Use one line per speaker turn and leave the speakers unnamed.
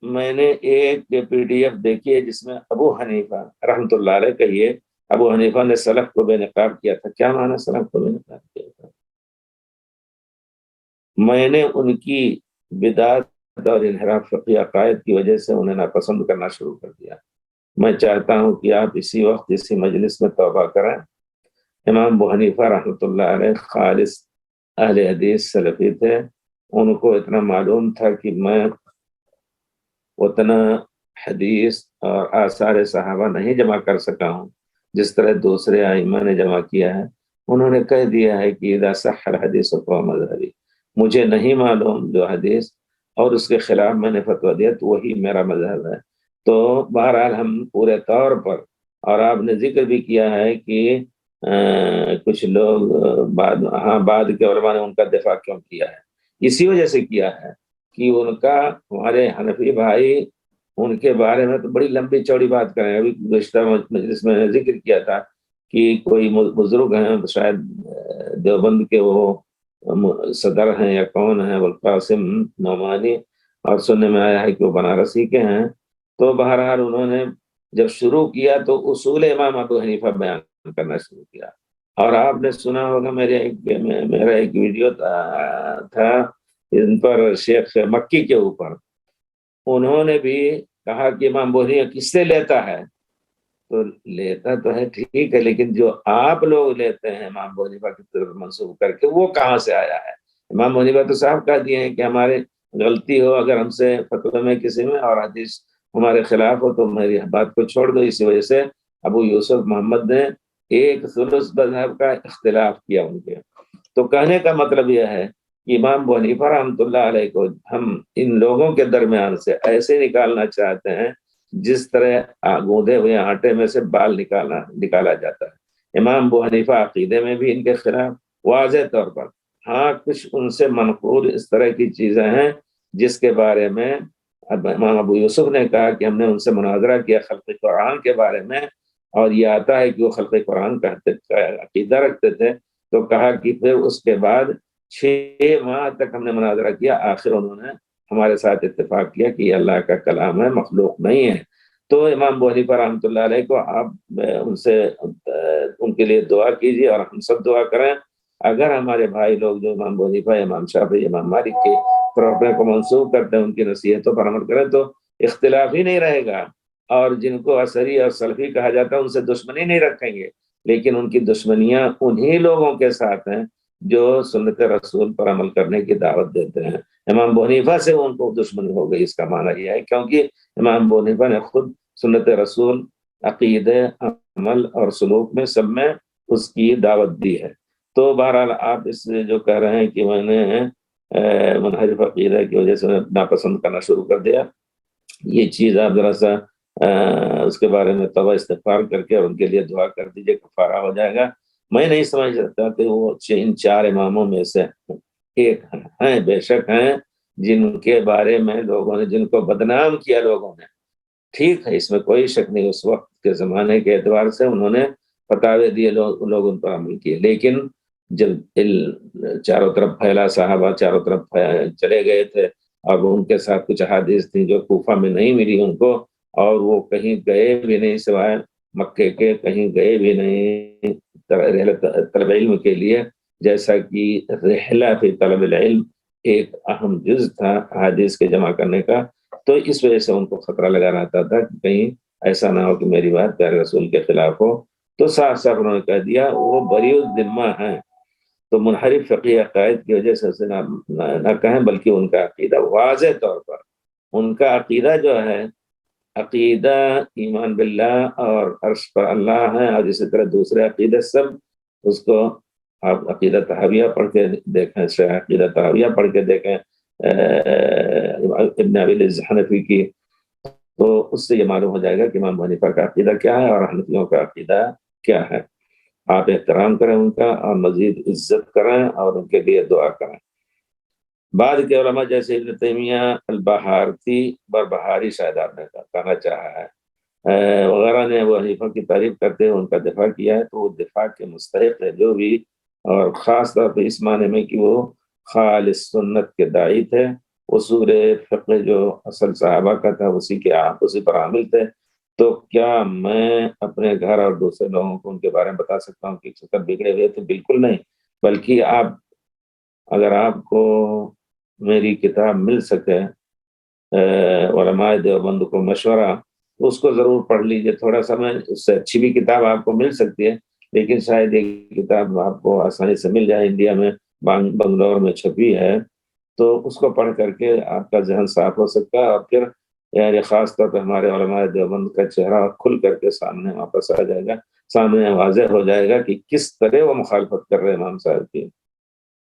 میں نے ایک پی ڈی ایف دیکھی ہے جس میں ابو حنیفہ رحمۃ اللہ علیہ کہیے، ابو حنیفہ نے سلف کو بے نقاب کیا تھا. کیا معنی سلف کو بے نقاب کیا تھا؟ میں نے ان کی بدعت اور انحراف فقی عقائد کی وجہ سے انہیں ناپسند کرنا شروع کر دیا. میں چاہتا ہوں کہ آپ اسی وقت اسی مجلس میں توبہ کریں. امام ابو حنیفہ رحمۃ اللہ علیہ خالص اہل حدیث سلفی تھے. ان کو اتنا معلوم تھا کہ میں اتنا حدیث اور آثار صحابہ نہیں جمع کر سکا ہوں جس طرح دوسرے ائمہ نے جمع کیا ہے. انہوں نے کہہ دیا ہے کہ اذا صح الحدیث فهو مذہبی، مجھے نہیں معلوم جو حدیث اور اس کے خلاف میں نے فتویٰ دیا تو وہی میرا مذہب ہے. تو بہرحال ہم پورے طور پر، اور آپ نے ذکر بھی کیا ہے کہ کچھ لوگ بعد کے علماء نے ان کا دفاع کیوں کیا ہے، اسی وجہ سے کیا ہے کہ ان کا ہمارے حنفی بھائی ان کے بارے میں تو بڑی لمبی چوڑی بات کریں. ابھی گزشتہ مجلس میں نے ذکر کیا تھا کہ کوئی بزرگ ہیں شاید دیوبند کے، وہ صدر ہیں یا کون ہیں، ابوالقاسم نعمانی، اور سننے میں آیا ہے کہ وہ بنارسی کے ہیں. تو بہرحال انہوں نے جب شروع کیا تو اصول امام ابو حنیفہ بیان کرنا شروع کیا. اور آپ نے سنا ہوگا میرا ایک ویڈیو تھا ان پر، شیخ مکی کے اوپر. انہوں نے بھی کہا کہ امام ابو حنیفہ کس سے لیتا ہے؟ تو لیتا تو ہے ٹھیک ہے، لیکن جو آپ لوگ لیتے ہیں امام ابو حنیفہ کی طرف منسوب کر کے، وہ کہاں سے آیا ہے؟ امام ابو حنیفہ تو صاحب کہہ دیے ہیں کہ ہمارے غلطی ہو اگر ہم سے فتوی میں کسی میں اور حدیث ہمارے خلاف ہو تو میری بات کو چھوڑ دو. اسی وجہ سے ابو یوسف محمد نے ایک ثلث مذہب کا اختلاف کیا ان کے. تو کہنے کا مطلب یہ ہے کہ امام ابو حنیفہ رحمۃ اللہ علیہ کو ہم ان لوگوں کے درمیان سے ایسے نکالنا چاہتے ہیں جس طرح گوندے ہوئے آٹے میں سے بال نکالا جاتا ہے. امام ابو حنیفہ عقیدے میں بھی ان کے خلاف واضح طور پر. ہاں کچھ ان سے منقول اس طرح کی چیزیں ہیں جس کے بارے میں امام ابو یوسف نے کہا کہ ہم نے ان سے مناظرہ کیا خلق قرآن کے بارے میں، اور یہ آتا ہے کہ وہ خلق قرآن کا عقیدہ رکھتے تھے. تو کہا کہ پھر اس کے بعد 6 ماہ تک ہم نے مناظرہ کیا، آخر انہوں نے ہمارے ساتھ اتفاق کیا کہ یہ اللہ کا کلام ہے، مخلوق نہیں ہے. تو امام ابو حنیفہ رحمۃ اللہ علیہ کو آپ ان سے ان کے لیے دعا کیجیے اور ہم سب دعا کریں. اگر ہمارے بھائی لوگ جو امام ابو حنیفہ، امام شافعی، امام مالک کے پروپر کو منسوخ کرتے ہیں، ان کی نصیحتوں پر عمل کریں تو اختلاف ہی نہیں رہے گا. اور جن کو اثری اور سلفی کہا جاتا ہے ان سے دشمنی نہیں رکھیں گے، لیکن ان کی دشمنیاں انہی لوگوں کے ساتھ ہیں جو سنت رسول پر عمل کرنے کی دعوت دیتے ہیں. امام ابو حنیفہ سے ان کو دشمنی ہو گئی، اس کا معنی یہ ہے کیونکہ امام ابو حنیفہ نے خود سنت رسول عقیدے، عمل اور سلوک میں سب میں اس کی دعوت دی ہے. تو بہرحال آپ اس سے جو کہہ رہے ہیں کہ میں نے منحرف عقیدہ کی وجہ سے ناپسند کرنا شروع کر دیا، یہ چیز آپ ذرا سا اس کے بارے میں توبہ استغفار کر کے اور ان کے لیے دعا کر دیجئے، کفارہ ہو جائے گا. میں نہیں سمجھ سکتا کہ وہ ان 4 اماموں میں سے ایک ہیں، بے شک ہیں جن کے بارے میں لوگوں نے، جن کو بدنام کیا لوگوں نے. ٹھیک ہے، اس میں کوئی شک نہیں، اس وقت کے زمانے کے اعتبار سے انہوں نے فتاوے دیے، لوگ ان پر عمل کیے. لیکن جب چاروں طرف پھیلا، صحابہ چاروں طرف چلے گئے تھے، اب ان کے ساتھ کچھ احادیث تھیں جو کوفہ میں نہیں ملی ان کو، اور وہ کہیں گئے بھی نہیں سوائے مکے کے، کہیں گئے بھی نہیں طلب علم کے لیے. جیسا کہ رحلہ فی طلب العلم ایک اہم جز تھا احادیث کے جمع کرنے کا، تو اس وجہ سے ان کو خطرہ لگا رہتا تھا کہ کہیں ایسا نہ ہو کہ میری بات پیارے رسول کے خلاف ہو. تو صاف صاف انہوں نے کہہ دیا وہ بری الذمہ ہیں. تو منحرف فقی عقائد کی وجہ سے اسے نہ کہیں، بلکہ ان کا عقیدہ واضح طور پر، ان کا عقیدہ جو ہے عقیدہ ایمان باللہ اور عرش پر اللہ ہے، اور اسی طرح دوسرے عقیدے سب. اس کو آپ عقیدہ طحاویہ پڑھ کے دیکھیں، شرح عقیدہ طحاویہ پڑھ کے دیکھیں ابن ابی العز حنفی کی، تو اس سے یہ معلوم ہو جائے گا کہ امام حنیفہ کا عقیدہ کیا ہے اور حنفیوں کا عقیدہ کیا ہے. آپ احترام کریں ان کا اور مزید عزت کریں اور ان کے لیے دعا کریں. بعد کے علماء جیسے ابن تیمیہ البہارتی، بربہاری شاید آپ نے کہنا چاہا ہے، وغیرہ نے ابو حنیفہ کی تعریف کرتے ہوئے ان کا دفاع کیا ہے، تو وہ دفاع کے مستحق ہے جو بھی، اور خاص طور پہ اس معنی میں کہ وہ خالص سنت کے داعی تھے اصول فقہ جو اصل صحابہ کا تھا اسی کے آپ اسی پر عامل تھے، تو کیا میں اپنے گھر اور دوسرے لوگوں کو ان کے بارے میں بتا سکتا ہوں کہ سب بگڑے ہوئے تھے؟ بالکل نہیں، بلکہ آپ اگر آپ کو میری کتاب مل سکے علماء دیوبند کو مشورہ، تو اس کو ضرور پڑھ لیجئے، تھوڑا سا میں اس سے اچھی بھی کتاب آپ کو مل سکتی ہے، لیکن شاید یہ کتاب آپ کو آسانی سے مل جائے، انڈیا میں بنگلور میں چھپی ہے، تو اس کو پڑھ کر کے آپ کا ذہن صاف ہو سکتا ہے، اور پھر یعنی خاص طور پہ ہمارے علماء دیوبند کا چہرہ کھل کر کے سامنے واپس آ جائے گا، سامنے واضح ہو جائے گا کہ کس طرح وہ مخالفت کر رہے ہیں امام صاحب کی۔